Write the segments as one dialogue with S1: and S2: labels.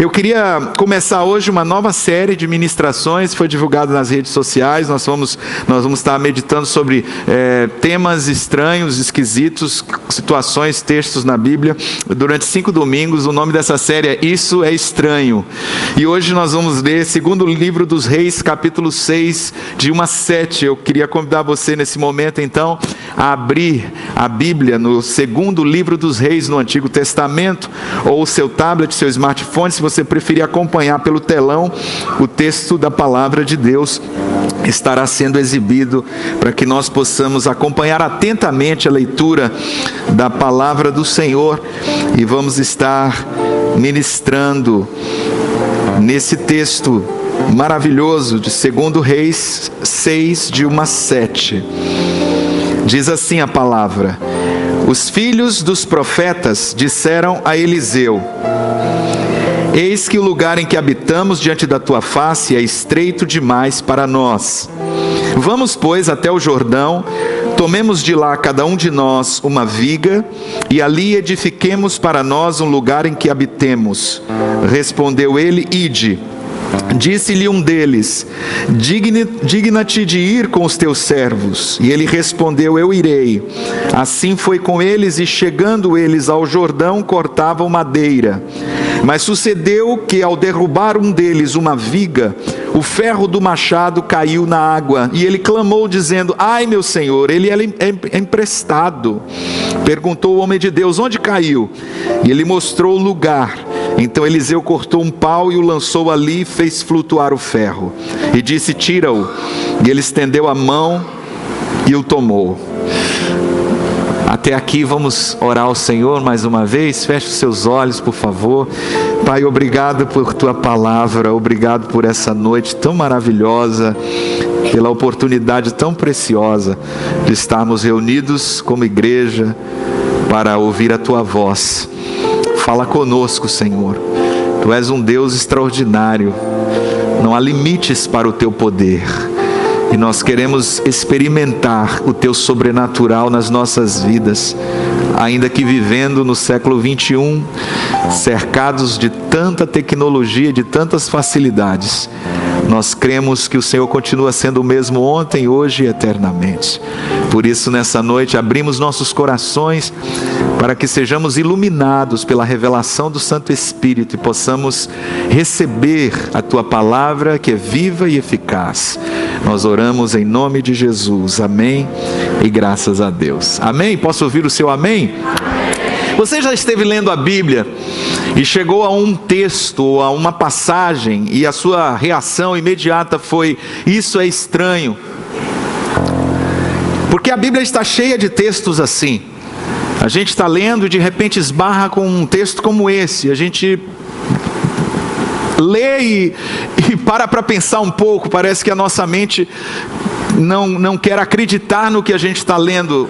S1: Eu queria começar hoje uma nova série de ministrações, foi divulgado nas redes sociais. Nós vamos estar meditando sobre temas estranhos, esquisitos, situações, textos na Bíblia, durante 5 domingos. O nome dessa série é Isso é Estranho. E hoje nós vamos ler segundo livro dos Reis, capítulo 6, de 1 a 7. Eu queria convidar você nesse momento, então, a abrir a Bíblia no segundo livro dos Reis, no Antigo Testamento, ou o seu tablet, seu smartphone, se você preferir acompanhar pelo telão. O texto da palavra de Deus estará sendo exibido para que nós possamos acompanhar atentamente a leitura da palavra do Senhor, e vamos estar ministrando nesse texto maravilhoso de 2 Reis 6, de 1 a 7. Diz assim a palavra: os filhos dos profetas disseram a Eliseu: eis que o lugar em que habitamos diante da tua face é estreito demais para nós. Vamos, pois, até o Jordão, tomemos de lá cada um de nós uma viga, e ali edifiquemos para nós um lugar em que habitemos. Respondeu ele: ide. Disse-lhe um deles: digna-te de ir com os teus servos. E ele respondeu: eu irei. Assim foi com eles, e chegando eles ao Jordão, cortavam madeira. Mas sucedeu que, ao derrubar um deles uma viga, o ferro do machado caiu na água, e ele clamou dizendo: ai, meu senhor, ele é emprestado. Perguntou o homem de Deus: onde caiu? E ele mostrou o lugar. Então Eliseu cortou um pau e o lançou ali, e fez flutuar o ferro. E disse: tira-o. E ele estendeu a mão e o tomou. Até aqui vamos orar ao Senhor mais uma vez. Feche os seus olhos, por favor. Pai, obrigado por tua palavra, obrigado por essa noite tão maravilhosa, pela oportunidade tão preciosa de estarmos reunidos como igreja para ouvir a tua voz. Fala conosco, Senhor. Tu és um Deus extraordinário, não há limites para o teu poder. E nós queremos experimentar o teu sobrenatural nas nossas vidas, ainda que vivendo no século 21, cercados de tanta tecnologia, de tantas facilidades. Nós cremos que o Senhor continua sendo o mesmo ontem, hoje e eternamente. Por isso, nessa noite, abrimos nossos corações para que sejamos iluminados pela revelação do Santo Espírito e possamos receber a tua palavra, que é viva e eficaz. Nós oramos em nome de Jesus. Amém e graças a Deus. Amém? Posso ouvir o seu amém? Você já esteve lendo a Bíblia e chegou a um texto, a uma passagem, e a sua reação imediata foi: isso é estranho? Porque a Bíblia está cheia de textos assim. A gente está lendo e de repente esbarra com um texto como esse. A gente lê e para pensar um pouco. Parece que a nossa mente não quer acreditar no que a gente está lendo.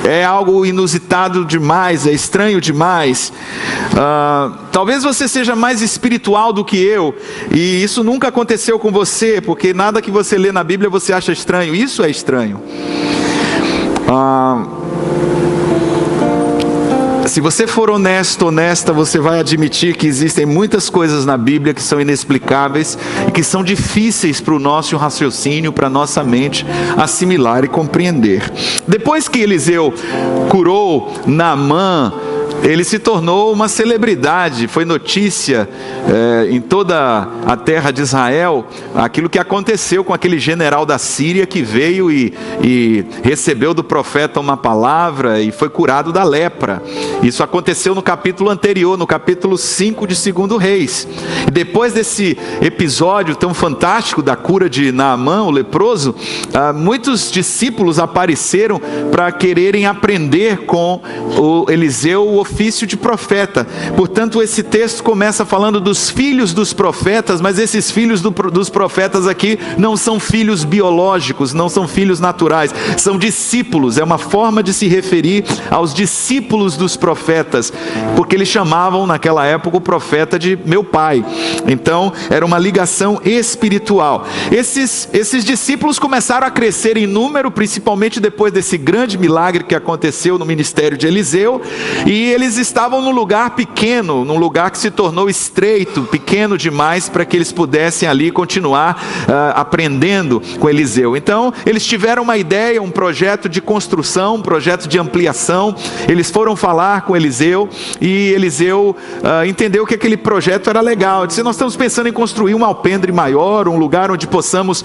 S1: É algo inusitado demais, é estranho demais. Talvez você seja mais espiritual do que eu, e isso nunca aconteceu com você, porque nada que você lê na Bíblia você acha estranho. Isso é estranho. Se você for honesto, honesta, você vai admitir que existem muitas coisas na Bíblia que são inexplicáveis e que são difíceis para o nosso raciocínio, para a nossa mente assimilar e compreender. Depois que Eliseu curou Naamã, ele se tornou uma celebridade. Foi notícia em toda a terra de Israel aquilo que aconteceu com aquele general da Síria que veio e recebeu do profeta uma palavra e foi curado da lepra. Isso aconteceu no capítulo anterior, no capítulo 5 de 2 Reis. E depois desse episódio tão fantástico da cura de Naamã, o leproso, muitos discípulos apareceram para quererem aprender com o Eliseu o ofício de profeta. Portanto, esse texto começa falando dos filhos dos profetas, mas esses filhos dos profetas aqui não são filhos biológicos, não são filhos naturais, são discípulos. É uma forma de se referir aos discípulos dos profetas, porque eles chamavam naquela época o profeta de meu pai. Então, era uma ligação espiritual. Esses discípulos começaram a crescer em número, principalmente depois desse grande milagre que aconteceu no ministério de Eliseu, e eles eles estavam num lugar pequeno, num lugar que se tornou estreito, pequeno demais para que eles pudessem ali continuar aprendendo com Eliseu. Então, eles tiveram uma ideia, um projeto de construção, um projeto de ampliação. Eles foram falar com Eliseu e Eliseu entendeu que aquele projeto era legal. Disse: nós estamos pensando em construir um alpendre maior, um lugar onde possamos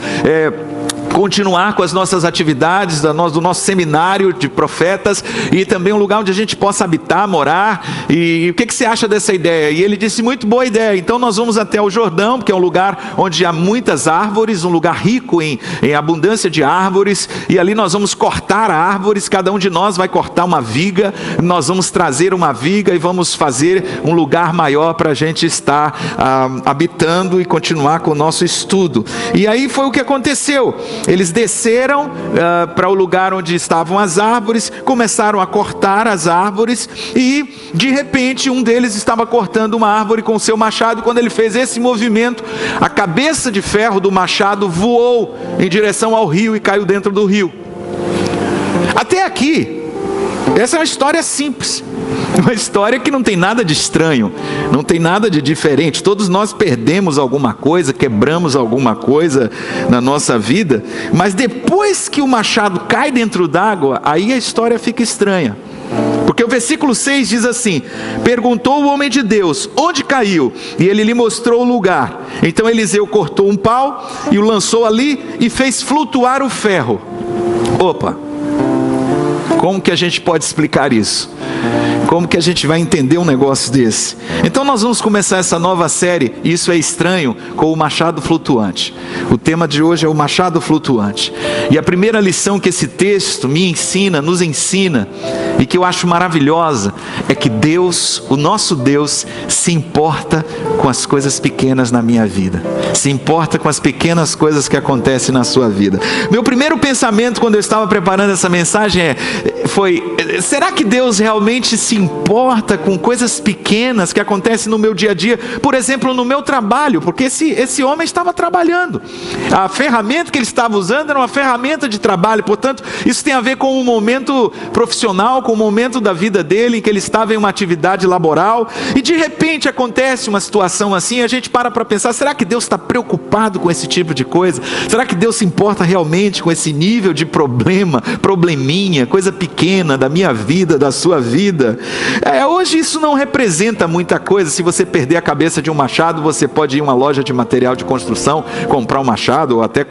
S1: continuar com as nossas atividades, do nosso seminário de profetas, e também um lugar onde a gente possa habitar, morar. E o que você acha dessa ideia? E ele disse: muito boa ideia. Então nós vamos até o Jordão, porque é um lugar onde há muitas árvores, um lugar rico em abundância de árvores, e ali nós vamos cortar árvores, cada um de nós vai cortar uma viga, nós vamos trazer uma viga e vamos fazer um lugar maior para a gente estar habitando e continuar com o nosso estudo. E aí foi o que aconteceu. Eles desceram para o lugar onde estavam as árvores, começaram a cortar as árvores, e de repente um deles estava cortando uma árvore com o seu machado. Quando ele fez esse movimento, a cabeça de ferro do machado voou em direção ao rio e caiu dentro do rio. Até aqui, essa é uma história simples, uma história que não tem nada de estranho, não tem nada de diferente. Todos nós perdemos alguma coisa, quebramos alguma coisa na nossa vida, mas depois que o machado cai dentro d'água, aí a história fica estranha. Porque o versículo 6 diz assim: perguntou o homem de Deus, onde caiu? E ele lhe mostrou o lugar. Então Eliseu cortou um pau e o lançou ali e fez flutuar o ferro. Opa! Como que a gente pode explicar isso? Como que a gente vai entender um negócio desse? Então nós vamos começar essa nova série, Isso é Estranho, com o machado flutuante. O tema de hoje é o machado flutuante. E a primeira lição que esse texto me ensina, nos ensina, e que eu acho maravilhosa, é que Deus, o nosso Deus, se importa com as coisas pequenas na minha vida. Se importa com as pequenas coisas que acontecem na sua vida. Meu primeiro pensamento quando eu estava preparando essa mensagem foi: será que Deus realmente se importa com coisas pequenas que acontecem no meu dia a dia? Por exemplo, no meu trabalho, porque esse homem estava trabalhando. A ferramenta que ele estava usando era uma ferramenta de trabalho, portanto, isso tem a ver com um momento profissional, com o momento da vida dele, em que ele estava em uma atividade laboral, e de repente acontece uma situação assim, e a gente para pensar: será que Deus está preocupado com esse tipo de coisa? Será que Deus se importa realmente com esse nível de probleminha, coisa pequena da minha vida, da sua vida? Hoje isso não representa muita coisa. Se você perder a cabeça de um machado, você pode ir em uma loja de material de construção, comprar um machado, ou até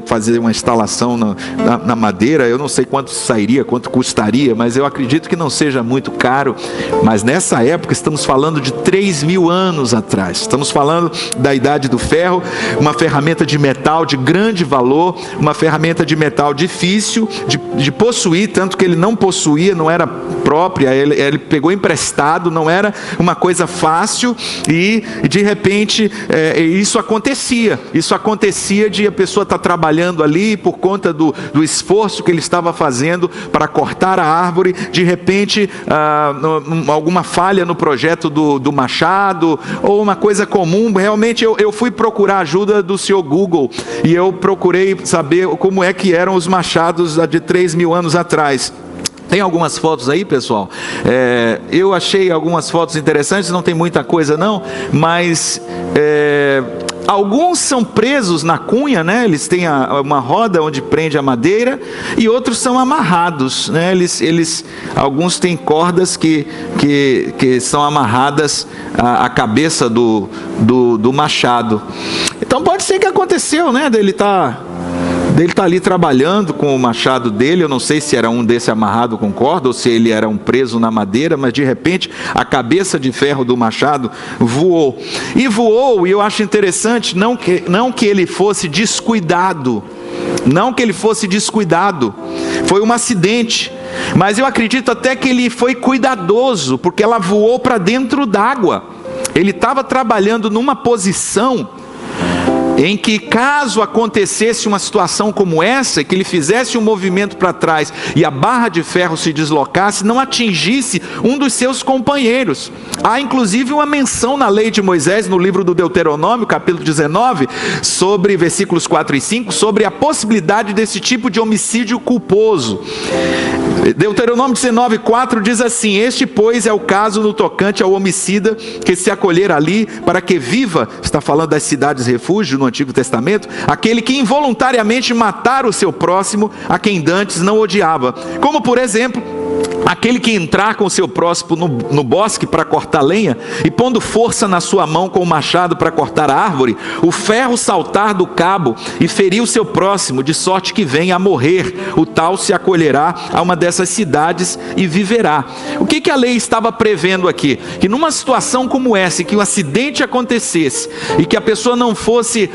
S1: fazer uma instalação na madeira. Eu não sei quanto sairia, quanto custaria, mas eu acredito que não seja muito caro. Mas nessa época estamos falando de 3.000 anos atrás. Estamos falando da idade do ferro, uma ferramenta de metal de grande valor, uma ferramenta de metal difícil de possuir, tanto que ele não possuía, não era própria, ele pegou emprestado, não era uma coisa fácil, e de repente isso acontecia de a pessoa estar trabalhando ali por conta do esforço que ele estava fazendo para cortar a árvore. De repente alguma falha no projeto do machado, ou uma coisa comum. Realmente eu fui procurar a ajuda do senhor Google, e eu procurei saber como é que eram os machados de 3.000 anos atrás. Tem algumas fotos aí, pessoal? Eu achei algumas fotos interessantes, não tem muita coisa não, mas alguns são presos na cunha, né? Eles têm uma roda onde prende a madeira, e outros são amarrados, né? Alguns têm cordas que são amarradas à cabeça do machado. Então pode ser que aconteceu, né? Dele tá ali trabalhando com o machado dele. Eu não sei se era um desse amarrado com corda, ou se ele era um preso na madeira, mas de repente a cabeça de ferro do machado voou. E eu acho interessante, não que ele fosse descuidado, foi um acidente, mas eu acredito até que ele foi cuidadoso, porque ela voou para dentro d'água. Ele estava trabalhando numa posição em que caso acontecesse uma situação como essa, que ele fizesse um movimento para trás e a barra de ferro se deslocasse, não atingisse um dos seus companheiros. Há inclusive uma menção na lei de Moisés, no livro do Deuteronômio, capítulo 19, sobre versículos 4 e 5, sobre a possibilidade desse tipo de homicídio culposo. Deuteronômio 19, 4 diz assim: este, pois, é o caso no tocante ao homicida que se acolher ali para que viva, está falando das cidades refúgio no Antigo Testamento, aquele que involuntariamente matar o seu próximo, a quem dantes não odiava, como por exemplo, aquele que entrar com o seu próximo no bosque para cortar lenha, e pondo força na sua mão com o machado para cortar a árvore, o ferro saltar do cabo e ferir o seu próximo, de sorte que venha a morrer, o tal se acolherá a uma dessas cidades e viverá. O que a lei estava prevendo aqui? Que numa situação como essa, que um acidente acontecesse, e que a pessoa não fosse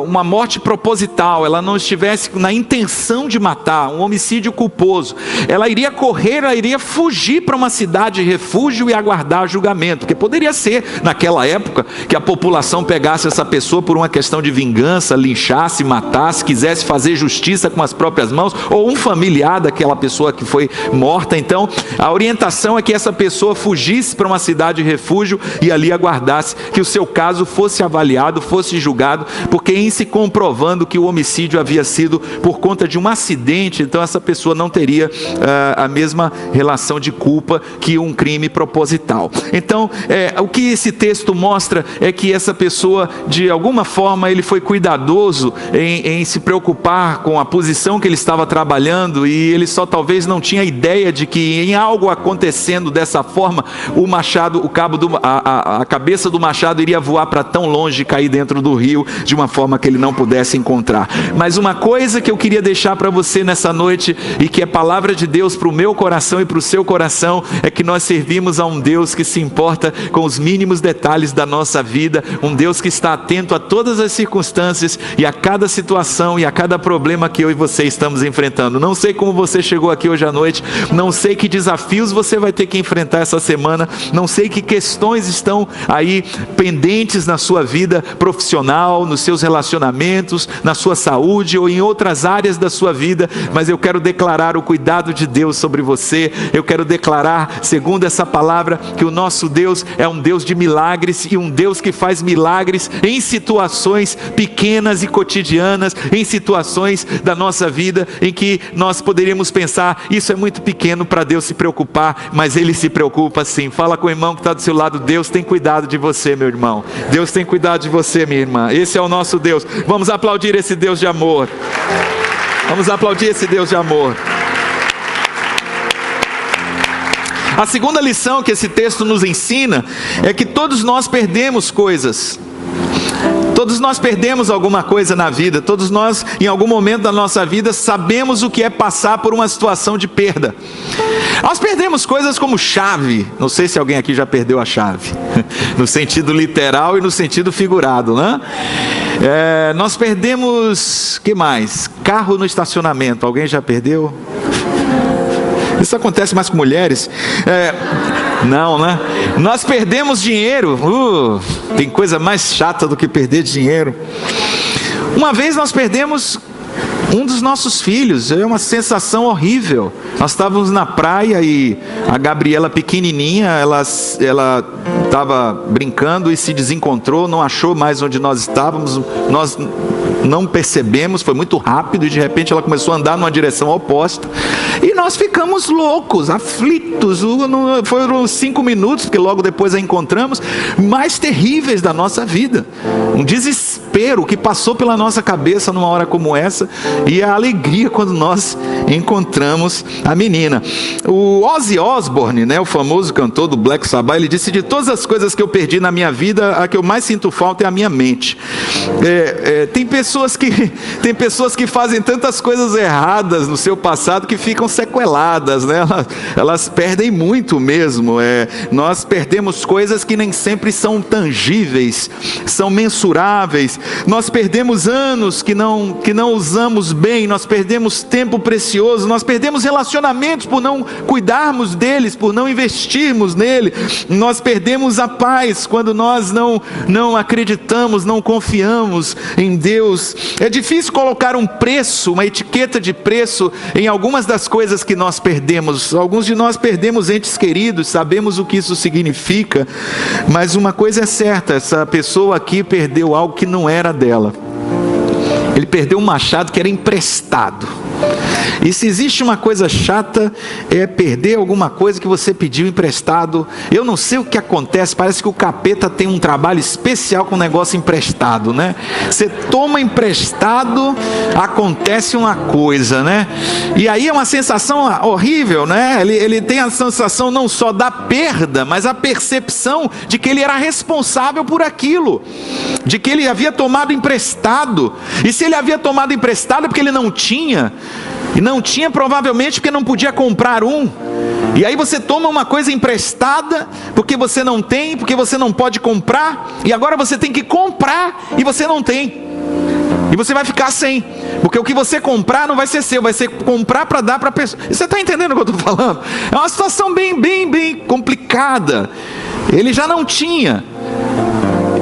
S1: uma morte proposital, ela não estivesse na intenção de matar, um homicídio culposo, ela iria correr, ela iria fugir para uma cidade de refúgio e aguardar julgamento, porque poderia ser, naquela época, que a população pegasse essa pessoa por uma questão de vingança, linchasse, matasse, quisesse fazer justiça com as próprias mãos, ou um familiar daquela pessoa que foi morta. Então, a orientação é que essa pessoa fugisse para uma cidade de refúgio e ali aguardasse que o seu caso fosse avaliado, fosse julgado, porque em se comprovando que o homicídio havia sido por conta de um acidente, então essa pessoa não teria a mesma relação de culpa que um crime proposital. Então, o que esse texto mostra é que essa pessoa, de alguma forma, ele foi cuidadoso em se preocupar com a posição que ele estava trabalhando, e ele só talvez não tinha ideia de que em algo acontecendo dessa forma, o machado, a cabeça do machado iria voar para tão longe e cair dentro do rio de uma forma que ele não pudesse encontrar. Mas uma coisa que eu queria deixar para você nessa noite, e que é palavra de Deus para o meu coração e para o seu coração, é que nós servimos a um Deus que se importa com os mínimos detalhes da nossa vida, um Deus que está atento a todas as circunstâncias e a cada situação e a cada problema que eu e você estamos enfrentando. Não sei como você chegou aqui hoje à noite, não sei que desafios você vai ter que enfrentar essa semana, não sei que questões estão aí pendentes na sua vida profissional, nos seus relacionamentos, na sua saúde ou em outras áreas da sua vida, mas eu quero declarar o cuidado de Deus sobre você. Eu quero declarar, segundo essa palavra, que o nosso Deus é um Deus de milagres, e um Deus que faz milagres em situações pequenas e cotidianas, em situações da nossa vida em que nós poderíamos pensar, isso é muito pequeno para Deus se preocupar, mas Ele se preocupa sim. Fala com o irmão que está do seu lado: Deus tem cuidado de você, meu irmão. Deus tem cuidado de você, minha irmã. Esse é o nosso Deus. Vamos aplaudir esse Deus de amor. Vamos aplaudir esse Deus de amor. A segunda lição que esse texto nos ensina é que todos nós perdemos coisas. Todos nós perdemos alguma coisa na vida. Todos nós, em algum momento da nossa vida, sabemos o que é passar por uma situação de perda. Nós perdemos coisas como chave. Não sei se alguém aqui já perdeu a chave, no sentido literal e no sentido figurado, né? Nós perdemos, que mais? Carro no estacionamento. Alguém já perdeu? Isso acontece mais com mulheres. Não, né? Nós perdemos dinheiro. Tem coisa mais chata do que perder dinheiro. Uma vez nós perdemos um dos nossos filhos. É uma sensação horrível. Nós estávamos na praia e a Gabriela pequenininha, ela estava brincando e se desencontrou, não achou mais onde nós estávamos. Nós não percebemos, foi muito rápido, e de repente ela começou a andar numa direção oposta, e nós ficamos loucos, aflitos. Foram 5 minutos, porque logo depois a encontramos, mais terríveis da nossa vida. Um desespero que passou pela nossa cabeça numa hora como essa, e a alegria quando nós encontramos a menina. O Ozzy Osbourne, né, o famoso cantor do Black Sabbath, ele disse: de todas as coisas que eu perdi na minha vida, a que eu mais sinto falta é a minha mente. Tem pessoas que fazem tantas coisas erradas no seu passado que ficam sequeladas, né? Elas perdem muito mesmo. Nós perdemos coisas que nem sempre são tangíveis, são mensuráveis. Nós perdemos anos que não usamos bem, nós perdemos tempo precioso precioso. Nós perdemos relacionamentos por não cuidarmos deles, por não investirmos nele. Nós perdemos a paz quando nós não acreditamos, não confiamos em Deus. É difícil colocar um preço, uma etiqueta de preço em algumas das coisas que nós perdemos. Alguns de nós perdemos entes queridos, sabemos o que isso significa, mas uma coisa é certa, essa pessoa aqui perdeu algo que não era dela. Ele perdeu um machado que era emprestado. E se existe uma coisa chata, é perder alguma coisa que você pediu emprestado. Eu não sei o que acontece, parece que o capeta tem um trabalho especial com o negócio emprestado, né? Você toma emprestado, acontece uma coisa, né? E aí é uma sensação horrível, né? Ele tem a sensação não só da perda, mas a percepção de que ele era responsável por aquilo, de que ele havia tomado emprestado. E se ele havia tomado emprestado é porque ele não tinha. E não tinha provavelmente porque não podia comprar um. E aí você toma uma coisa emprestada porque você não tem, porque você não pode comprar. E agora você tem que comprar e você não tem. E você vai ficar sem. Porque o que você comprar não vai ser seu, vai ser comprar para dar para a pessoa. E você está entendendo o que eu estou falando? É uma situação bem complicada. Ele já não tinha.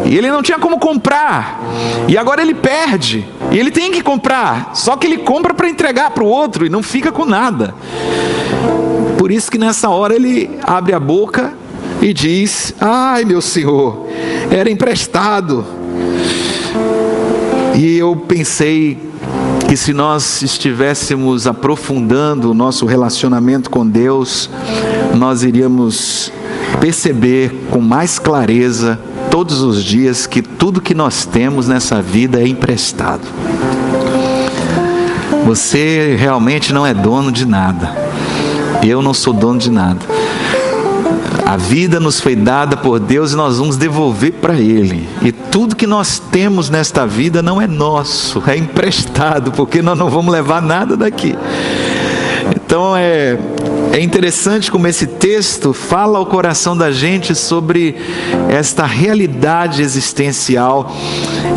S1: E ele não tinha como comprar. E agora ele perde. E ele tem que comprar. Só que ele compra para entregar para o outro e não fica com nada. Por isso que nessa hora ele abre a boca e diz: ai, meu Senhor, era emprestado. E eu pensei que se nós estivéssemos aprofundando o nosso relacionamento com Deus, nós iríamos perceber com mais clareza todos os dias que tudo que nós temos nessa vida é emprestado. Você realmente não é dono de nada. Eu não sou dono de nada. A vida nos foi dada por Deus e nós vamos devolver para Ele. E tudo que nós temos nesta vida não é nosso, é emprestado, porque nós não vamos levar nada daqui. Então é interessante como esse texto fala ao coração da gente sobre esta realidade existencial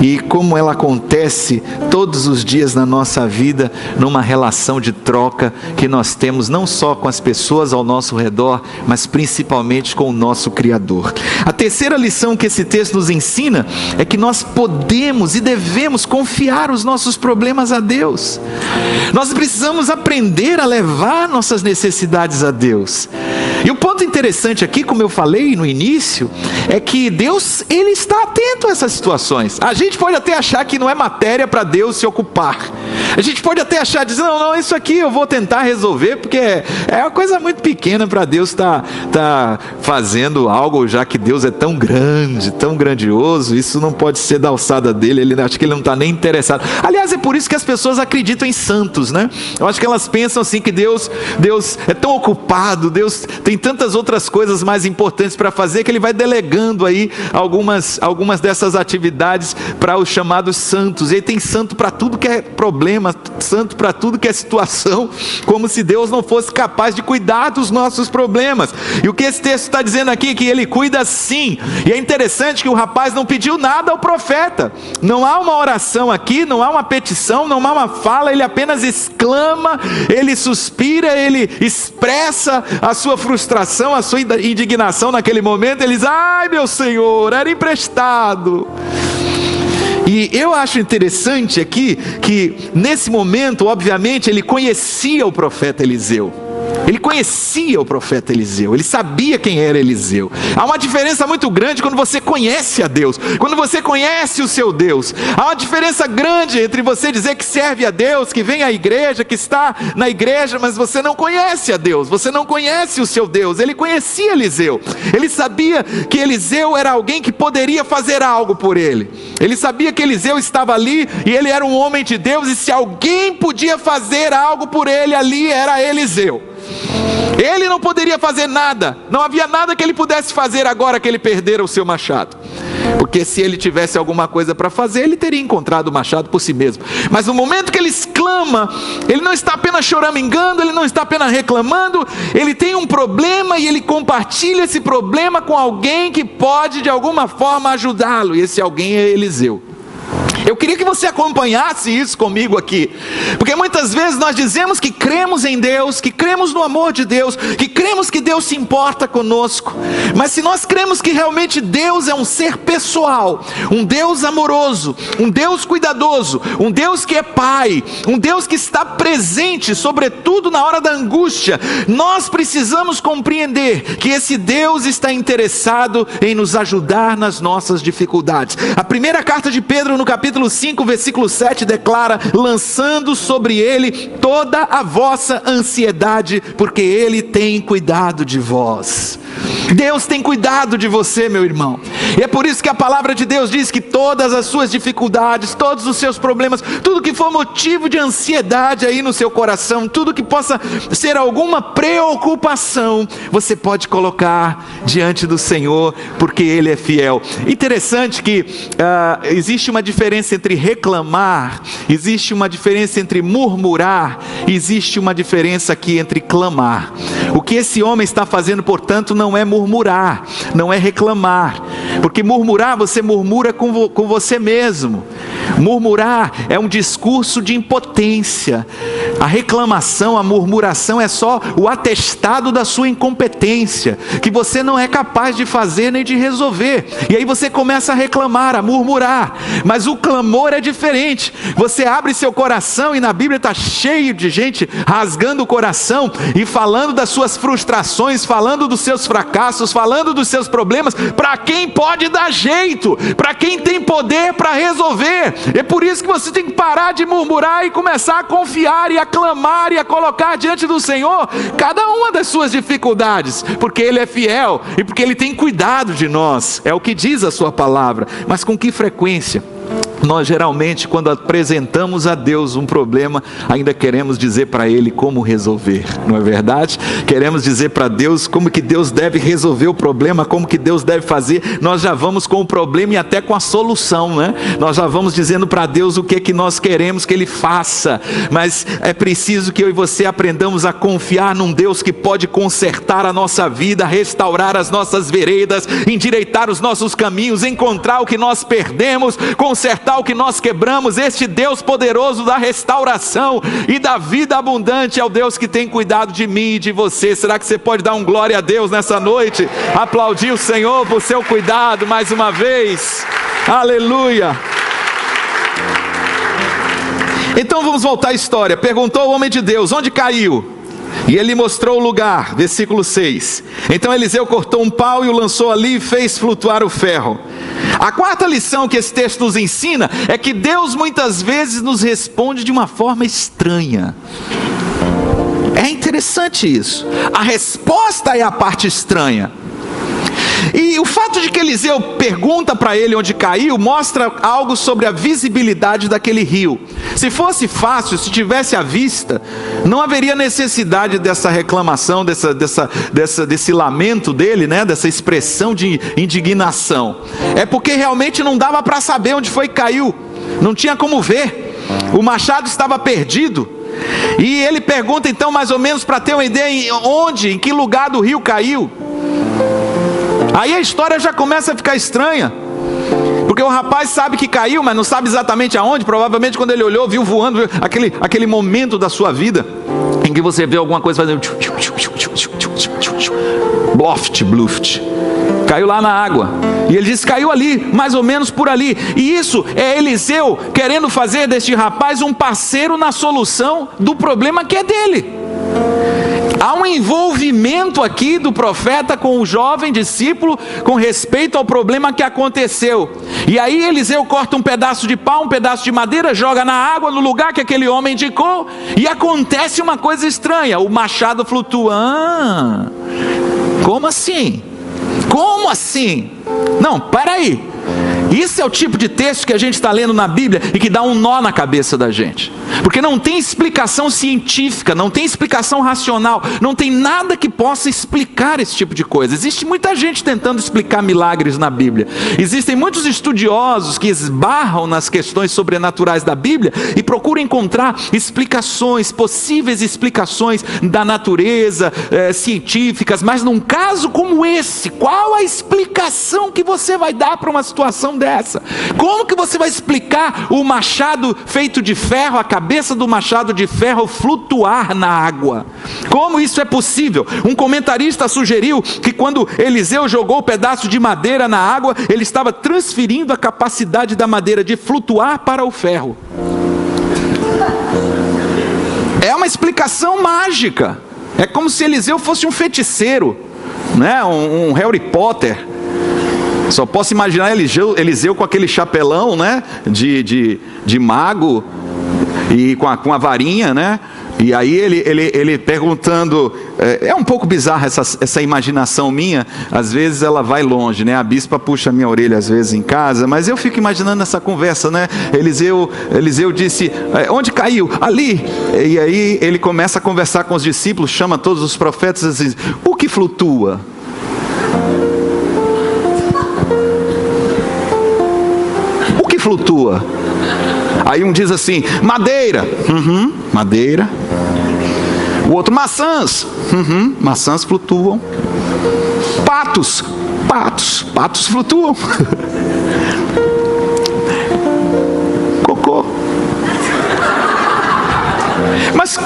S1: e como ela acontece todos os dias na nossa vida, numa relação de troca que nós temos não só com as pessoas ao nosso redor, mas principalmente com o nosso Criador. A terceira lição que esse texto nos ensina é que nós podemos e devemos confiar os nossos problemas a Deus. Nós precisamos aprender a levar nossas necessidades a Deus. E o ponto interessante aqui, como eu falei no início, é que Deus, Ele está atento a essas situações. A gente pode até achar que não é matéria para Deus se ocupar. A gente pode até achar, dizer, não, isso aqui eu vou tentar resolver, porque é uma coisa muito pequena para Deus estar fazendo algo, já que Deus é tão grande, tão grandioso, isso não pode ser da alçada dele, acho que ele não está nem interessado. Aliás, é por isso que as pessoas acreditam em santos, né? Eu acho que elas pensam assim que Deus é tão ocupado, Deus tem tantas outras coisas mais importantes para fazer, que Ele vai delegando aí algumas dessas atividades para os chamados santos. E aí tem santo para tudo que é problema, santo para tudo que é situação, como se Deus não fosse capaz de cuidar dos nossos problemas. E o que esse texto está dizendo aqui é que Ele cuida sim. E é interessante que o rapaz não pediu nada ao profeta. Não há uma oração aqui, não há uma petição, não há uma fala, ele apenas exclama, ele suspira, ele expressa a sua frustração, a sua indignação naquele momento. Ele diz: ai, meu Senhor, era emprestado. E eu acho interessante aqui que nesse momento, obviamente, ele conhecia o profeta Eliseu. Ele conhecia o profeta Eliseu, ele sabia quem era Eliseu. Há uma diferença muito grande quando você conhece a Deus, quando você conhece o seu Deus. Há uma diferença grande entre você dizer que serve a Deus, que vem à igreja, que está na igreja, mas você não conhece a Deus, você não conhece o seu Deus. Ele conhecia Eliseu, ele sabia que Eliseu era alguém que poderia fazer algo por ele. Ele sabia que Eliseu estava ali e ele era um homem de Deus, e se alguém podia fazer algo por ele ali, era Eliseu. Ele não poderia fazer nada, não havia nada que ele pudesse fazer agora que ele perdera o seu machado, porque se ele tivesse alguma coisa para fazer, ele teria encontrado o machado por si mesmo. Mas no momento que ele exclama, ele não está apenas choramingando, ele não está apenas reclamando, ele tem um problema e ele compartilha esse problema com alguém que pode de alguma forma ajudá-lo, e esse alguém é Eliseu. Eu queria que você acompanhasse isso comigo aqui, porque muitas vezes nós dizemos que cremos em Deus, que cremos no amor de Deus, que cremos que Deus se importa conosco, mas se nós cremos que realmente Deus é um ser pessoal, um Deus amoroso, um Deus cuidadoso, um Deus que é Pai, um Deus que está presente, sobretudo na hora da angústia, nós precisamos compreender que esse Deus está interessado em nos ajudar nas nossas dificuldades. A primeira carta de Pedro, no capítulo 5, versículo 7, declara: lançando sobre Ele toda a vossa ansiedade, porque Ele tem cuidado de vós. Deus tem cuidado de você, meu irmão, e é por isso que a palavra de Deus diz que todas as suas dificuldades, todos os seus problemas, tudo que for motivo de ansiedade aí no seu coração, tudo que possa ser alguma preocupação, você pode colocar diante do Senhor, porque Ele é fiel. Interessante que existe uma diferença entre reclamar, existe uma diferença entre murmurar, existe uma diferença aqui entre clamar. O que esse homem está fazendo, portanto, não é murmurar, não é reclamar, porque murmurar, você murmura com você mesmo. Murmurar é um discurso de impotência. A reclamação, a murmuração é só o atestado da sua incompetência, que você não é capaz de fazer nem de resolver, e aí você começa a reclamar, a murmurar. Mas o clamor é diferente. Você abre seu coração, e na Bíblia está cheio de gente rasgando o coração e falando das suas frustrações, falando dos seus fracassos, falando dos seus problemas, para quem pode dar jeito, para quem tem poder para resolver. É por isso que você tem que parar de murmurar e começar a confiar e a clamar e a colocar diante do Senhor cada uma das suas dificuldades, porque Ele é fiel e porque Ele tem cuidado de nós, é o que diz a sua palavra. Mas com que frequência nós geralmente, quando apresentamos a Deus um problema, ainda queremos dizer para Ele como resolver, não é verdade? Queremos dizer para Deus como que Deus deve resolver o problema, como que Deus deve fazer. Nós já vamos com o problema e até com a solução, né? Nós já vamos dizendo para Deus o que nós queremos que Ele faça. Mas é preciso que eu e você aprendamos a confiar num Deus que pode consertar a nossa vida, restaurar as nossas veredas, endireitar os nossos caminhos, encontrar o que nós perdemos, consertar o que nós quebramos. Este Deus poderoso da restauração e da vida abundante é o Deus que tem cuidado de mim e de você. Será que você pode dar um glória a Deus nessa noite? Aplaudir o Senhor por seu cuidado mais uma vez. Aleluia! Então vamos voltar à história. Perguntou o homem de Deus: onde caiu? E ele mostrou o lugar, versículo 6. Então Eliseu cortou um pau e o lançou ali e fez flutuar o ferro. A quarta lição que esse texto nos ensina é que Deus muitas vezes nos responde de uma forma estranha. É interessante isso. A resposta é a parte estranha. E o fato de que Eliseu pergunta para ele onde caiu, mostra algo sobre a visibilidade daquele rio. Se fosse fácil, se tivesse à vista, não haveria necessidade dessa reclamação, desse lamento dele, né? Dessa expressão de indignação. É porque realmente não dava para saber onde foi que caiu, não tinha como ver, o machado estava perdido. E ele pergunta então mais ou menos para ter uma ideia em que lugar do rio caiu. Aí a história já começa a ficar estranha, porque o rapaz sabe que caiu, mas não sabe exatamente aonde. Provavelmente quando ele olhou, viu voando, viu aquele momento da sua vida em que você vê alguma coisa fazendo bluft, caiu lá na água. E ele diz: caiu ali, mais ou menos por ali. E isso é Eliseu querendo fazer deste rapaz um parceiro na solução do problema que é dele. Há um envolvimento aqui do profeta com o jovem discípulo com respeito ao problema que aconteceu. E aí Eliseu corta um pedaço de pau, um pedaço de madeira, joga na água no lugar que aquele homem indicou, e acontece uma coisa estranha: o machado flutua. Como assim? Como assim? Não, peraí. Isso é o tipo de texto que a gente está lendo na Bíblia e que dá um nó na cabeça da gente, porque não tem explicação científica, não tem explicação racional, não tem nada que possa explicar esse tipo de coisa. Existe muita gente tentando explicar milagres na Bíblia, existem muitos estudiosos que esbarram nas questões sobrenaturais da Bíblia e procuram encontrar explicações, possíveis explicações da natureza, científicas. Mas num caso como esse, qual a explicação que você vai dar para uma situação dessa? dessa? Como que você vai explicar o machado feito de ferro, a cabeça do machado de ferro flutuar na água? Como isso é possível? Um comentarista sugeriu que quando Eliseu jogou o pedaço de madeira na água, ele estava transferindo a capacidade da madeira de flutuar para o ferro. É uma explicação mágica. É como se Eliseu fosse um feiticeiro, né? Um Harry Potter. Só posso imaginar Eliseu com aquele chapelão, né? de mago e com a varinha, né? E aí ele perguntando, é um pouco bizarra essa imaginação minha, às vezes ela vai longe, né? A bispa puxa a minha orelha às vezes em casa, mas eu fico imaginando essa conversa, né? Eliseu disse, onde caiu? Ali. E aí ele começa a conversar com os discípulos, chama todos os profetas e diz, o que flutua? O que flutua? Aí um diz assim, madeira. Madeira. O outro, maçãs. Maçãs flutuam. Patos flutuam. Cocô. Mas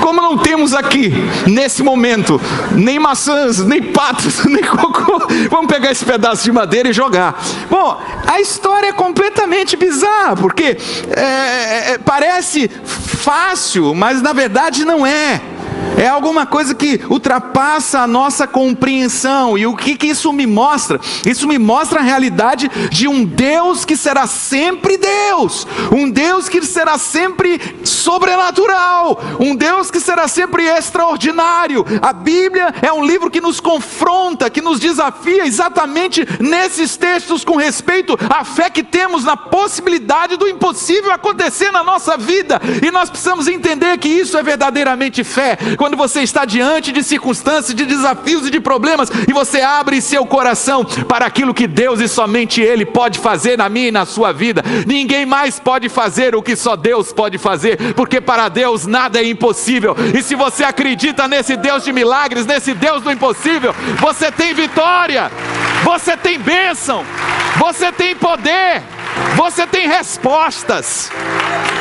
S1: como não temos aqui, nesse momento, nem maçãs, nem patos, nem cocô, vamos pegar esse pedaço de madeira e jogar. Bom, a história é completamente bizarra, porque parece fácil, mas na verdade não é. É alguma coisa que ultrapassa a nossa compreensão. E o que isso me mostra? Isso me mostra a realidade de um Deus que será sempre Deus. Um Deus que será sempre sobrenatural. Um Deus que será sempre extraordinário. A Bíblia é um livro que nos confronta, que nos desafia exatamente nesses textos com respeito à fé que temos na possibilidade do impossível acontecer na nossa vida. E nós precisamos entender que isso é verdadeiramente fé. Quando você está diante de circunstâncias, de desafios e de problemas, e você abre seu coração para aquilo que Deus e somente Ele pode fazer na minha e na sua vida. Ninguém mais pode fazer o que só Deus pode fazer, porque para Deus nada é impossível. E se você acredita nesse Deus de milagres, nesse Deus do impossível, você tem vitória, você tem bênção, você tem poder, você tem respostas.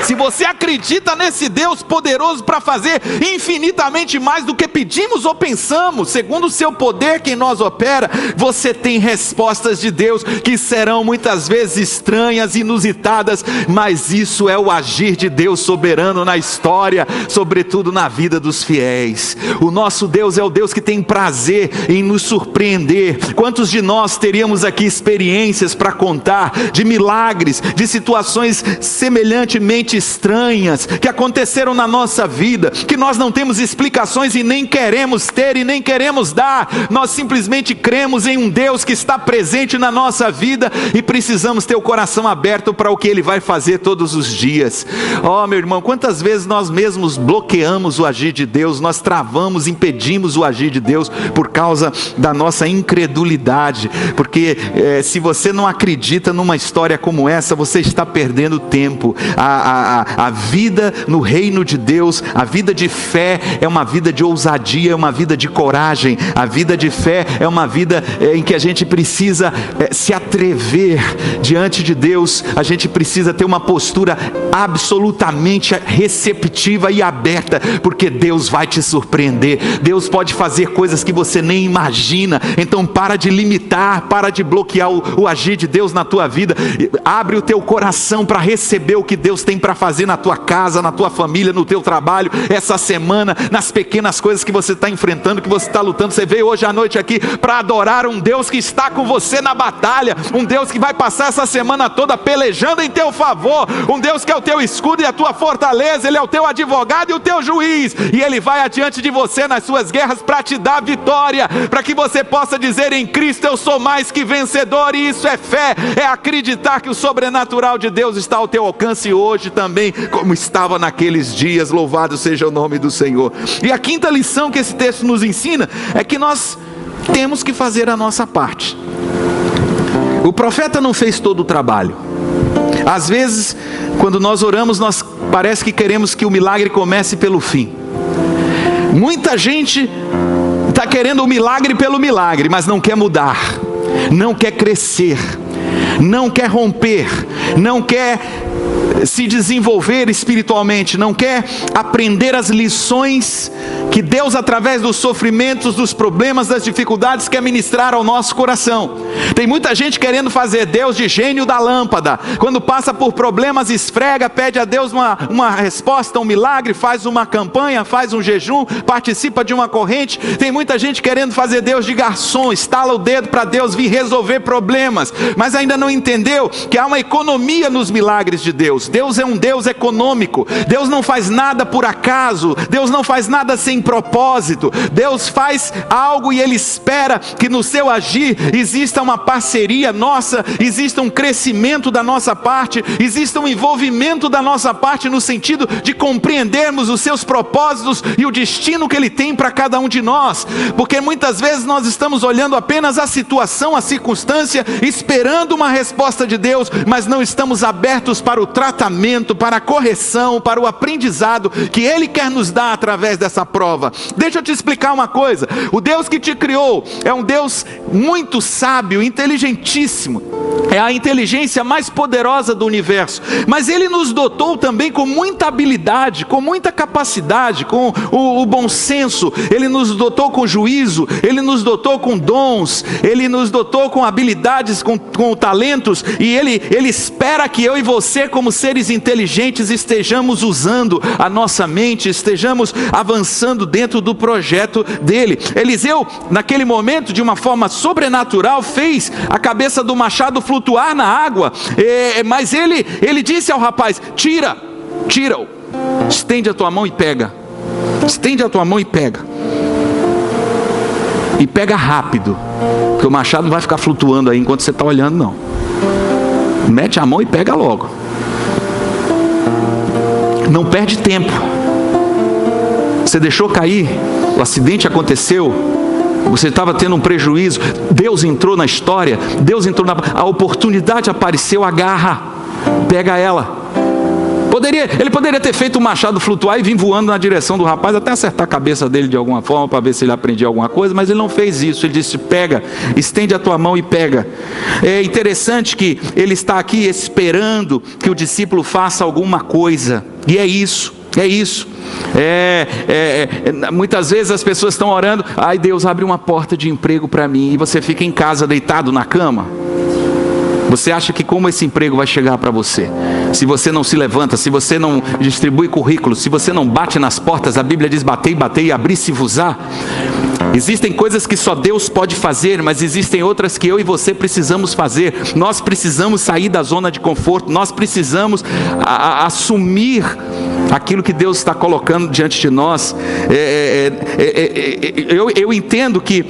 S1: Se você acredita nesse Deus poderoso para fazer infinitamente mais do que pedimos ou pensamos, segundo o seu poder que em nós opera, você tem respostas de Deus que serão muitas vezes estranhas, inusitadas, mas isso é o agir de Deus soberano na história, sobretudo na vida dos fiéis. O nosso Deus é o Deus que tem prazer em nos surpreender. Quantos de nós teríamos aqui experiências para contar de milagres, de situações semelhantemente estranhas que aconteceram na nossa vida, que nós não temos explicações e nem queremos ter e nem queremos dar. Nós simplesmente cremos em um Deus que está presente na nossa vida e precisamos ter o coração aberto para o que Ele vai fazer todos os dias. Oh, meu irmão, quantas vezes nós mesmos bloqueamos o agir de Deus, nós travamos, impedimos o agir de Deus por causa da nossa incredulidade, porque se você não acredita numa história como essa, você está perdendo tempo. A vida no reino de Deus, a vida de fé é uma vida de ousadia, é uma vida de coragem. A vida de fé é uma vida em que a gente precisa se atrever diante de Deus. A gente precisa ter uma postura absolutamente receptiva e aberta, porque Deus vai te surpreender. Deus pode fazer coisas que você nem imagina. Então para de limitar, para de bloquear o agir de Deus na tua vida. Abre o teu coração para receber o que Deus tem para fazer na tua casa, na tua família, no teu trabalho, essa semana, nas pequenas coisas que você está enfrentando, que você está lutando. Você veio hoje à noite aqui para adorar um Deus que está com você na batalha, um Deus que vai passar essa semana toda pelejando em teu favor, um Deus que é o teu escudo e a tua fortaleza. Ele é o teu advogado e o teu juiz, e Ele vai adiante de você nas suas guerras para te dar vitória, para que você possa dizer: em Cristo eu sou mais que vencedor. E isso é fé, é acreditar que o sobrenatural de Deus está ao teu alcance hoje também, como estava naqueles dias. Louvado seja o nome do Senhor. E a quinta lição que esse texto nos ensina é que nós temos que fazer a nossa parte. O profeta não fez todo o trabalho. Às vezes, quando nós oramos, nós parece que queremos que o milagre comece pelo fim. Muita gente está querendo o milagre pelo milagre, mas não quer mudar, não quer crescer, não quer romper, não quer se desenvolver espiritualmente, não quer aprender as lições que Deus, através dos sofrimentos, dos problemas, das dificuldades, quer ministrar ao nosso coração. Tem muita gente querendo fazer Deus de gênio da lâmpada. Quando passa por problemas, esfrega, pede a Deus uma resposta, um milagre, faz uma campanha, faz um jejum, participa de uma corrente. Tem muita gente querendo fazer Deus de garçom, estala o dedo para Deus vir resolver problemas, mas ainda não entendeu que há uma economia nos milagres de Deus. Deus é um Deus econômico. Deus não faz nada por acaso. Deus não faz nada sem propósito. Deus faz algo e Ele espera que no seu agir exista uma parceria nossa, exista um crescimento da nossa parte, exista um envolvimento da nossa parte no sentido de compreendermos os seus propósitos e o destino que Ele tem para cada um de nós. Porque muitas vezes nós estamos olhando apenas a situação, a circunstância, esperando uma resposta de Deus, mas não estamos abertos para o tratamento, para a correção, para o aprendizado que Ele quer nos dar através dessa prova. Deixa eu te explicar uma coisa: o Deus que te criou é um Deus muito sábio, inteligentíssimo, é a inteligência mais poderosa do universo, mas Ele nos dotou também com muita habilidade, com muita capacidade, com o bom senso. Ele nos dotou com juízo, Ele nos dotou com dons, Ele nos dotou com habilidades, com talentos, e Ele espera que eu e você, como seres inteligentes, estejamos usando a nossa mente, estejamos avançando dentro do projeto dele. Eliseu, naquele momento, de uma forma sobrenatural, fez a cabeça do machado flutuar na água, mas ele disse ao rapaz: tira-o, estende a tua mão e pega, estende a tua mão e pega rápido, porque o machado não vai ficar flutuando aí enquanto você está olhando, não. Mete a mão e pega logo, não perde tempo. Você deixou cair, o acidente aconteceu, você estava tendo um prejuízo, Deus entrou na história, a oportunidade apareceu, agarra, pega ela. Ele poderia ter feito o machado flutuar e vir voando na direção do rapaz, até acertar a cabeça dele de alguma forma, para ver se ele aprendia alguma coisa, mas ele não fez isso. Ele disse: pega, estende a tua mão e pega. É interessante que ele está aqui esperando que o discípulo faça alguma coisa, e é isso. Muitas vezes as pessoas estão orando: ai, Deus, abre uma porta de emprego para mim, e você fica em casa deitado na cama. Você acha que como esse emprego vai chegar para você? Se você não se levanta, se você não distribui currículos, se você não bate nas portas. A Bíblia diz: batei, e abri-se-vos-á. Existem coisas que só Deus pode fazer, mas existem outras que eu e você precisamos fazer. Nós precisamos sair da zona de conforto, nós precisamos assumir aquilo que Deus está colocando diante de nós. Eu entendo que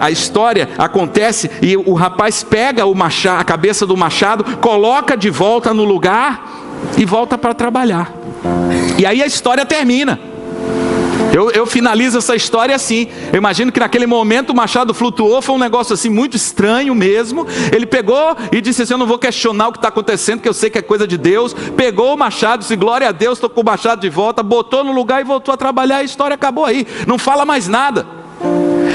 S1: a história acontece e o rapaz pega o machado, a cabeça do machado, coloca de volta no lugar e volta para trabalhar. E aí a história termina. Eu finalizo essa história assim. Eu imagino que naquele momento o machado flutuou, foi um negócio assim muito estranho mesmo. Ele pegou e disse assim: eu não vou questionar o que está acontecendo, que eu sei que é coisa de Deus. Pegou o machado, disse: glória a Deus, estou com o machado de volta, botou no lugar e voltou a trabalhar. A história acabou aí, não fala mais nada.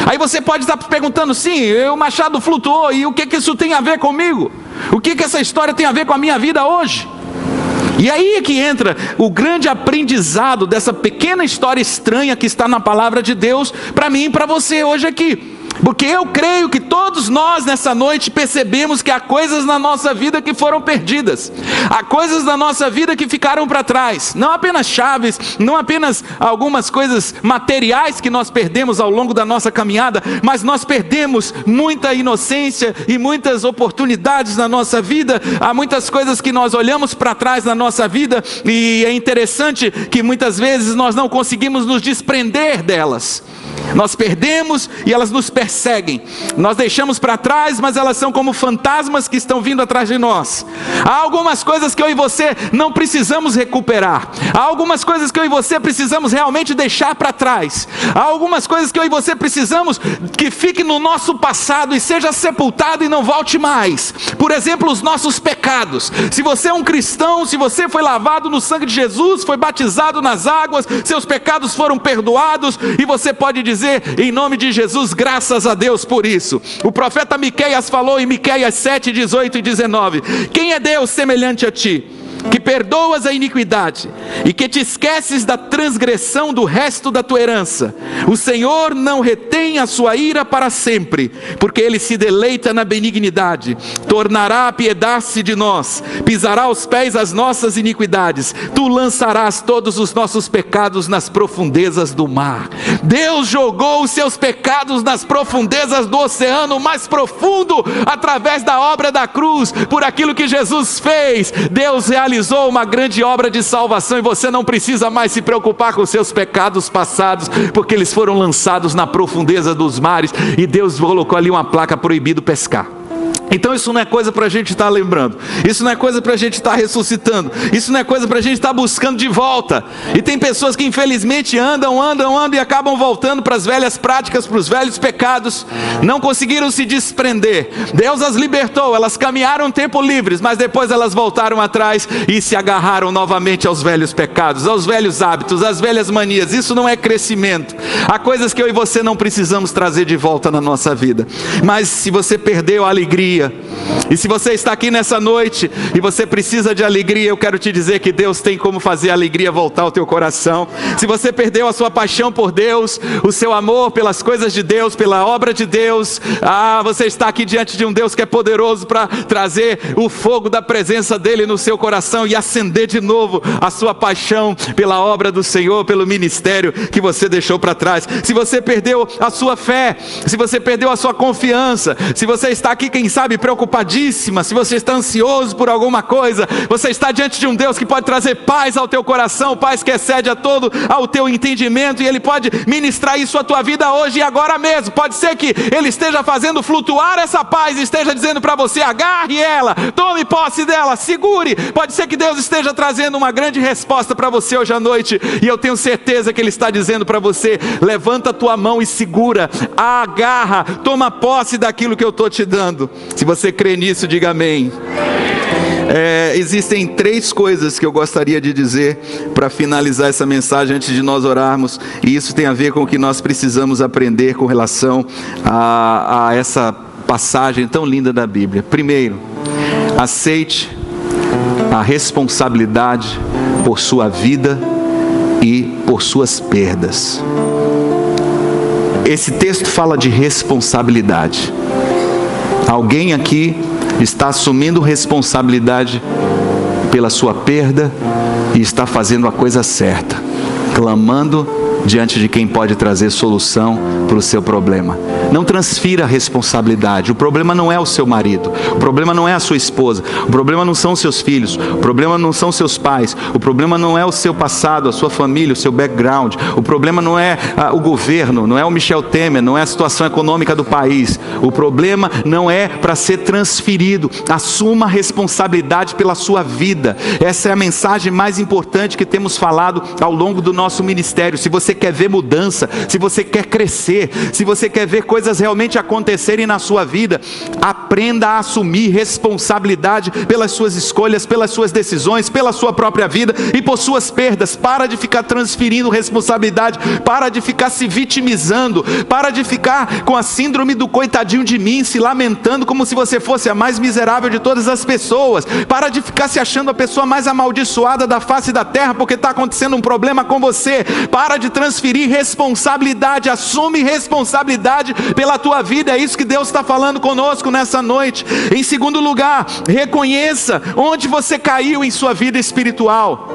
S1: Aí você pode estar perguntando: sim, o machado flutuou, e o que isso tem a ver comigo? O que essa história tem a ver com a minha vida hoje? E aí é que entra o grande aprendizado dessa pequena história estranha que está na palavra de Deus para mim e para você hoje aqui. Porque eu creio que todos nós nessa noite percebemos que há coisas na nossa vida que foram perdidas. Há coisas na nossa vida que ficaram para trás. Não apenas chaves, não apenas algumas coisas materiais que nós perdemos ao longo da nossa caminhada, mas nós perdemos muita inocência e muitas oportunidades na nossa vida. Há muitas coisas que nós olhamos para trás na nossa vida e é interessante que muitas vezes nós não conseguimos nos desprender delas. Nós perdemos e elas nos perseguem. Nós deixamos para trás, mas elas são como fantasmas que estão vindo atrás de nós. Há algumas coisas que eu e você não precisamos recuperar. Há algumas coisas que eu e você precisamos realmente deixar para trás. Há algumas coisas que eu e você precisamos que fique no nosso passado e seja sepultado e não volte mais. Por exemplo, os nossos pecados. Se você é um cristão, se você foi lavado no sangue de Jesus, foi batizado nas águas, seus pecados foram perdoados, e você pode dizer em nome de Jesus: graças graças a Deus por isso. O profeta Miqueias falou em Miqueias 7, 18 e 19: quem é Deus semelhante a ti, que perdoas a iniquidade e que te esqueces da transgressão do resto da tua herança? O Senhor não retém a sua ira para sempre, porque Ele se deleita na benignidade. Tornará a piedade de nós, pisará aos pés as nossas iniquidades. Tu lançarás todos os nossos pecados nas profundezas do mar. Deus jogou os seus pecados nas profundezas do oceano mais profundo, através da obra da cruz, por aquilo que Jesus fez. Deus realizou uma grande obra de salvação, e você não precisa mais se preocupar com seus pecados passados, porque eles foram lançados na profundeza dos mares, e Deus colocou ali uma placa: proibido pescar. Então isso não é coisa para a gente estar lembrando, isso não é coisa para a gente estar ressuscitando, isso não é coisa para a gente estar buscando de volta. E tem pessoas que infelizmente andam e acabam voltando para as velhas práticas, para os velhos pecados, não conseguiram se desprender. Deus as libertou, elas caminharam um tempo livres, mas depois elas voltaram atrás e se agarraram novamente aos velhos pecados, aos velhos hábitos, às velhas manias. Isso não é crescimento. Há coisas que eu e você não precisamos trazer de volta na nossa vida. Mas se você perdeu a alegria, e se você está aqui nessa noite e você precisa de alegria, eu quero te dizer que Deus tem como fazer a alegria voltar ao teu coração. Se você perdeu a sua paixão por Deus, o seu amor pelas coisas de Deus, pela obra de Deus, você está aqui diante de um Deus que é poderoso para trazer o fogo da presença dEle no seu coração e acender de novo a sua paixão pela obra do Senhor, pelo ministério que você deixou para trás. Se você perdeu a sua fé, se você perdeu a sua confiança, se você está aqui, quem sabe, preocupadíssima, se você está ansioso por alguma coisa, você está diante de um Deus que pode trazer paz ao teu coração, paz que excede ao teu entendimento, e Ele pode ministrar isso à tua vida hoje e agora mesmo. Pode ser que Ele esteja fazendo flutuar essa paz, esteja dizendo para você: agarre ela, tome posse dela, segure. Pode ser que Deus esteja trazendo uma grande resposta para você hoje à noite, e eu tenho certeza que Ele está dizendo para você: levanta a tua mão e segura, agarra, toma posse daquilo que eu estou te dando. Se você crê nisso, diga amém. Existem 3 coisas que eu gostaria de dizer para finalizar essa mensagem antes de nós orarmos, e isso tem a ver com o que nós precisamos aprender com relação a essa passagem tão linda da Bíblia. Primeiro, aceite a responsabilidade por sua vida e por suas perdas. Esse texto fala de responsabilidade. Alguém aqui está assumindo responsabilidade pela sua perda e está fazendo a coisa certa, clamando diante de quem pode trazer solução para o seu problema. Não transfira a responsabilidade. O problema não é o seu marido, o problema não é a sua esposa, o problema não são os seus filhos, o problema não são os seus pais, o problema não é o seu passado, a sua família, o seu background, o problema não é o governo, não é o Michel Temer, não é a situação econômica do país. O problema não é para ser transferido. Assuma a responsabilidade pela sua vida. Essa é a mensagem mais importante que temos falado ao longo do nosso ministério. Se você quer ver mudança, se você quer crescer, se você quer ver coisas realmente acontecerem na sua vida, aprenda a assumir responsabilidade pelas suas escolhas, pelas suas decisões, pela sua própria vida e por suas perdas. Para de ficar transferindo responsabilidade, para de ficar se vitimizando, para de ficar com a síndrome do coitadinho de mim, se lamentando como se você fosse a mais miserável de todas as pessoas. Para de ficar se achando a pessoa mais amaldiçoada da face da terra porque está acontecendo um problema com você. Para de transferir responsabilidade, assume responsabilidade pela tua vida. É isso que Deus está falando conosco nessa noite. Em segundo lugar, reconheça onde você caiu em sua vida espiritual,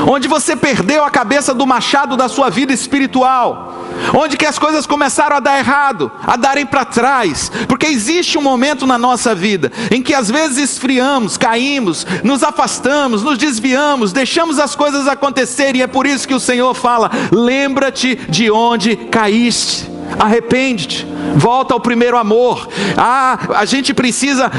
S1: onde você perdeu a cabeça do machado da sua vida espiritual, onde que as coisas começaram a dar errado, a darem para trás. Porque existe um momento na nossa vida em que às vezes esfriamos, caímos, nos afastamos, nos desviamos, deixamos as coisas acontecerem, e é por isso que o Senhor fala: lembra-te de onde caíste, arrepende-te, volta ao primeiro amor. A gente precisa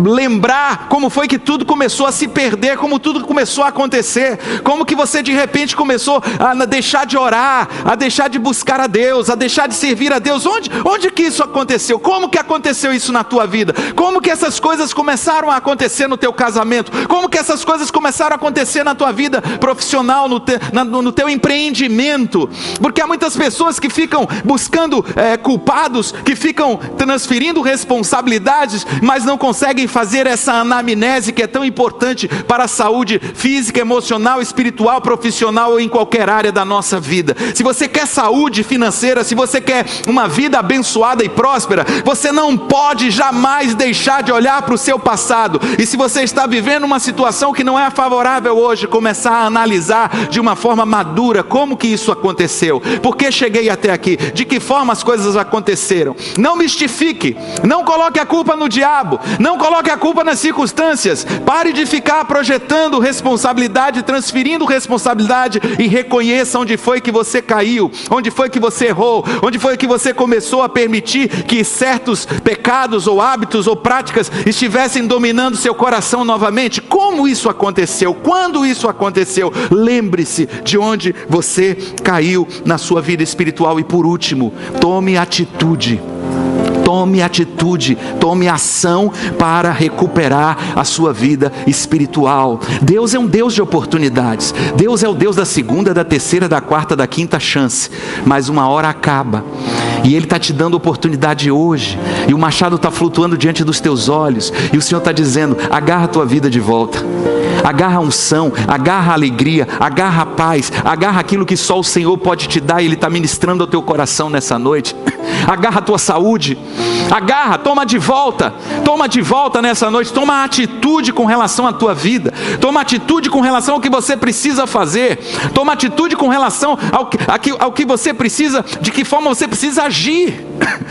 S1: lembrar como foi que tudo começou a se perder, como tudo começou a acontecer, como que você de repente começou a deixar de orar, a deixar de buscar a Deus, a deixar de servir a Deus. Onde que isso aconteceu? Como que aconteceu isso na tua vida? Como que essas coisas começaram a acontecer no teu casamento? Como que essas coisas começaram a acontecer na tua vida profissional, no teu empreendimento? Porque há muitas pessoas que ficam buscando culpados que ficam transferindo responsabilidades, mas não conseguem fazer essa anamnese que é tão importante para a saúde física, emocional, espiritual, profissional ou em qualquer área da nossa vida. Se você quer saúde financeira, se você quer uma vida abençoada e próspera, você não pode jamais deixar de olhar para o seu passado. E se você está vivendo uma situação que não é favorável hoje, começar a analisar de uma forma madura como que isso aconteceu, por que cheguei até aqui, de que forma as coisas aconteceram. Não mistifique, não coloque a culpa no diabo, não coloque a culpa nas circunstâncias. Pare de ficar projetando responsabilidade, transferindo responsabilidade, e reconheça onde foi que você caiu, onde foi que você errou, onde foi que você começou a permitir que certos pecados ou hábitos ou práticas estivessem dominando seu coração novamente. Como isso aconteceu? Quando isso aconteceu? Lembre-se de onde você caiu na sua vida espiritual. E por último, tome atitude. Tome atitude, tome ação para recuperar a sua vida espiritual. Deus é um Deus de oportunidades. Deus é o Deus da segunda, da terceira, da quarta, da quinta chance. Mas uma hora acaba. E Ele está te dando oportunidade hoje. E o machado está flutuando diante dos teus olhos. E o Senhor está dizendo: agarra a tua vida de volta. Agarra a unção, agarra a alegria, agarra a paz, agarra aquilo que só o Senhor pode te dar. E Ele está ministrando ao teu coração nessa noite. Agarra a tua saúde, agarra, toma de volta nessa noite. Toma atitude com relação à tua vida, toma atitude com relação ao que você precisa fazer, toma atitude com relação ao que você precisa, de que forma você precisa agir.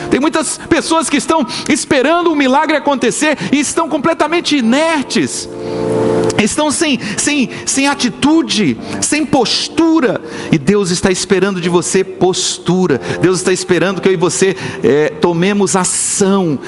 S1: Tem muitas pessoas que estão esperando um milagre acontecer e estão completamente inertes, estão sem atitude, sem postura. E Deus está esperando de você postura. Deus está esperando que eu e você tomemos ação.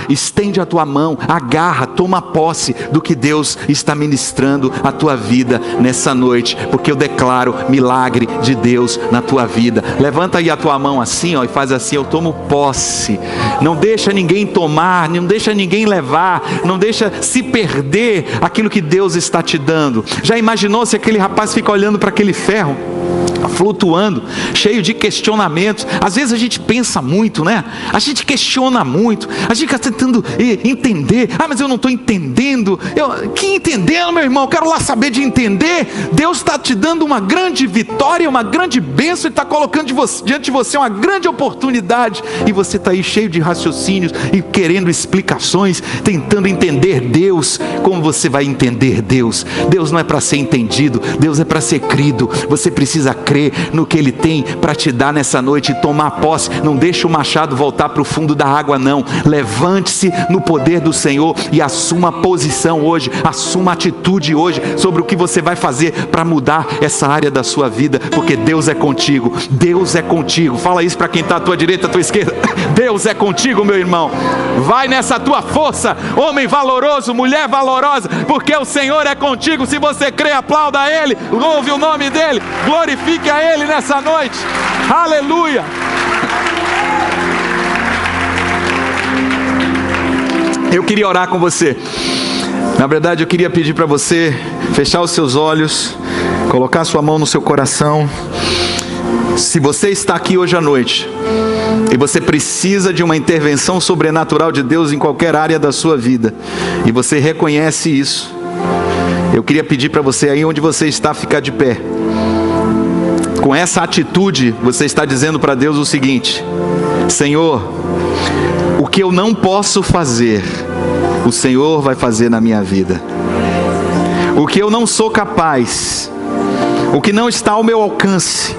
S1: Estende a tua mão, agarra, toma posse do que Deus está ministrando à tua vida nessa noite, porque eu declaro milagre de Deus na tua vida. Levanta aí a tua mão assim, e faz assim: eu tomo posse. Não deixa ninguém tomar, não deixa ninguém levar, não deixa se perder aquilo que Deus está te dando. Já imaginou se aquele rapaz fica olhando para aquele ferro flutuando, cheio de questionamentos? Às vezes a gente pensa muito, né? A gente questiona muito, a gente está tentando entender. Mas eu não estou entendendo. Que entendendo, meu irmão? Eu quero lá saber de entender. Deus está te dando uma grande vitória, uma grande bênção, e está colocando diante de você uma grande oportunidade, e você está aí cheio de raciocínios e querendo explicações, tentando entender Deus. Como você vai entender Deus? Deus não é para ser entendido, Deus é para ser crido. Você precisa crer no que Ele tem para te dar nessa noite e tomar posse. Não deixe o machado voltar para o fundo da água, não. Levante-se no poder do Senhor e assuma posição hoje, assuma atitude hoje sobre o que você vai fazer para mudar essa área da sua vida, porque Deus é contigo. Deus é contigo. Fala isso para quem está à tua direita, à tua esquerda. Deus é contigo, meu irmão. Vai nessa tua força, homem valoroso, mulher valorosa, porque o Senhor é contigo. Se você crê, aplauda a Ele, louve o nome dEle, glorifique a Ele nessa noite. Aleluia. Eu queria orar com você. Na verdade, eu queria pedir para você fechar os seus olhos, colocar sua mão no seu coração. Se você está aqui hoje à noite e você precisa de uma intervenção sobrenatural de Deus em qualquer área da sua vida, e você reconhece isso, eu queria pedir para você, aí onde você está, ficar de pé. Com essa atitude, você está dizendo para Deus o seguinte: Senhor, o que eu não posso fazer, o Senhor vai fazer na minha vida. O que eu não sou capaz, o que não está ao meu alcance,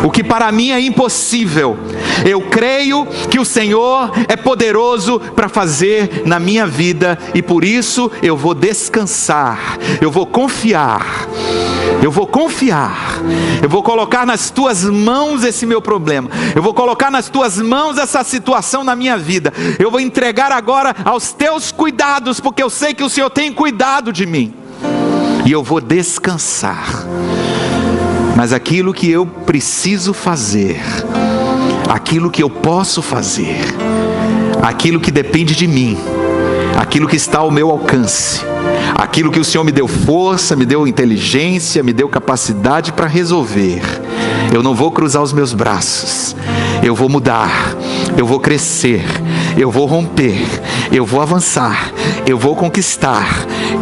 S1: o que para mim é impossível, eu creio que o Senhor é poderoso para fazer na minha vida, e por isso eu vou descansar, eu vou confiar, eu vou colocar nas tuas mãos esse meu problema, eu vou colocar nas tuas mãos essa situação na minha vida, eu vou entregar agora aos teus cuidados, porque eu sei que o Senhor tem cuidado de mim, e eu vou descansar. Mas aquilo que eu preciso fazer, aquilo que eu posso fazer, aquilo que depende de mim, aquilo que está ao meu alcance, aquilo que o Senhor me deu força, me deu inteligência, me deu capacidade para resolver, Eu não vou cruzar os meus braços. Eu vou mudar, eu vou crescer, eu vou romper, eu vou avançar, eu vou conquistar,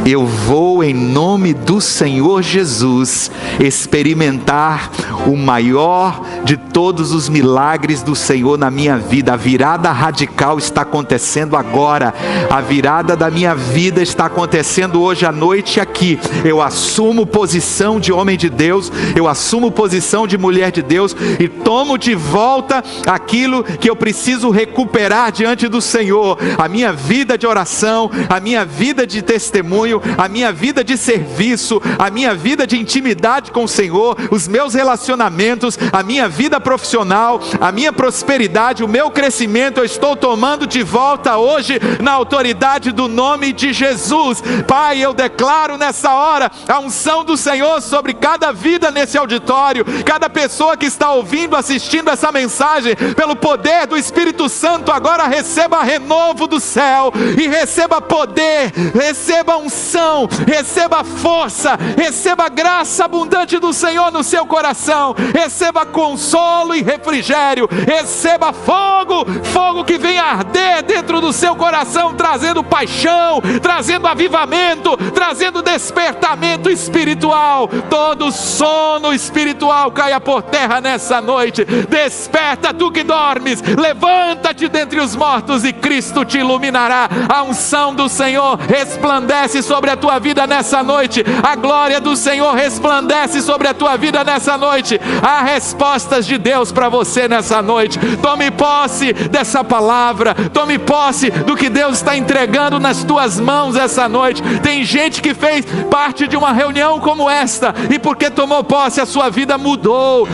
S1: eu vou, em nome do Senhor Jesus, experimentar o maior de todos os milagres do Senhor na minha vida. A virada radical está acontecendo agora. A virada da minha vida está acontecendo hoje à noite aqui. Eu assumo posição de homem de Deus, eu assumo posição de mulher de Deus e tomo de volta aquilo que eu preciso recuperar diante do Senhor. A minha vida de oração, a minha vida de testemunho, a minha vida de serviço, a minha vida de intimidade com o Senhor, os meus relacionamentos, a minha vida profissional, a minha prosperidade, o meu crescimento, eu estou tomando de volta hoje na autoridade do nome de Jesus. Pai, eu declaro nessa hora a unção do Senhor sobre cada vida nesse auditório, cada pessoa que está ouvindo, assistindo essa mensagem, pelo poder do Espírito Santo. Agora receba renovo do céu e receba poder, receba unção, receba força, receba graça abundante do Senhor no seu coração, receba consolo e refrigério, receba fogo, fogo que vem arder dentro do seu coração, trazendo paixão, trazendo avivamento, trazendo despertamento espiritual. Todo sono espiritual caia por terra nessa noite. Desperta tu que dormes, levanta-te dentre os mortos e Cristo te iluminará. A unção do Senhor resplandece sobre a tua vida nessa noite. A glória do Senhor resplandece sobre a tua vida nessa noite. Há respostas de Deus para você nessa noite. Tome posse dessa palavra, tome posse do que Deus está entregando nas tuas mãos essa noite. Tem gente que fez parte de uma reunião como esta e porque tomou posse a sua vida mudou.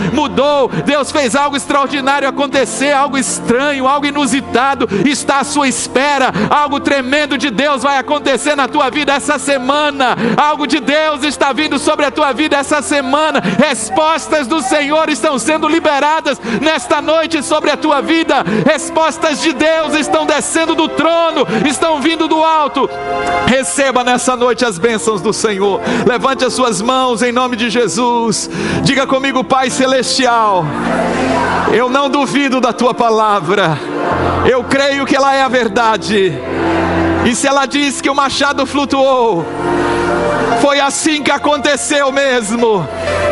S1: Deus fez algo extraordinário acontecer, algo estranho, algo inusitado está à sua espera. Algo tremendo de Deus vai acontecer na tua vida essa semana. Algo de Deus está vindo sobre a tua vida essa semana. Respostas do Senhor estão sendo liberadas nesta noite sobre a tua vida. Respostas de Deus estão descendo do trono, estão vindo do alto. Receba nessa noite as bênçãos do Senhor. Levante as suas mãos em nome de Jesus. Diga comigo: Pai Celestial, eu não duvido da tua palavra, eu creio que ela é a verdade. E se ela diz que o machado flutuou, foi assim que aconteceu mesmo,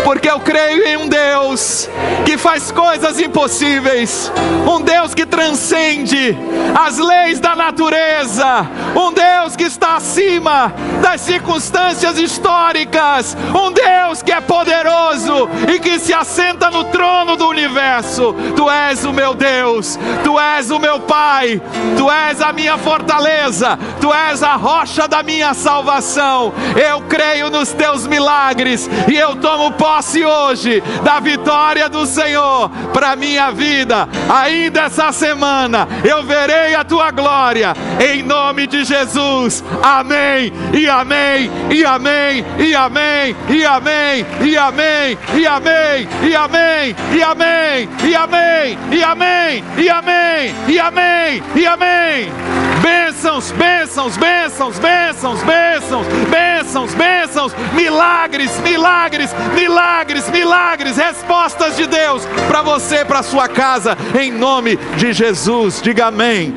S1: porque eu creio em um Deus que faz coisas impossíveis, um Deus que transcende as leis da natureza, um Deus que está acima das circunstâncias históricas, um Deus que é poderoso e que se assenta no trono do universo. Tu és o meu Deus, tu és o meu Pai, tu és a minha fortaleza, tu és a rocha da minha salvação. Eu creio nos teus milagres e eu tomo posse hoje da vitória do Senhor para a minha vida. Ainda essa semana eu verei a tua glória, em nome de Jesus. Amém, e amém, e amém, e amém, e amém, e amém, e amém, e amém, e amém, e amém, e amém, e amém, e amém, e amém. Bênçãos, bênçãos, bênçãos, bênçãos, bênçãos, bênçãos, bênçãos, milagres, milagres, milagres, milagres, respostas de Deus para você, para sua casa, em nome de Jesus. Diga amém.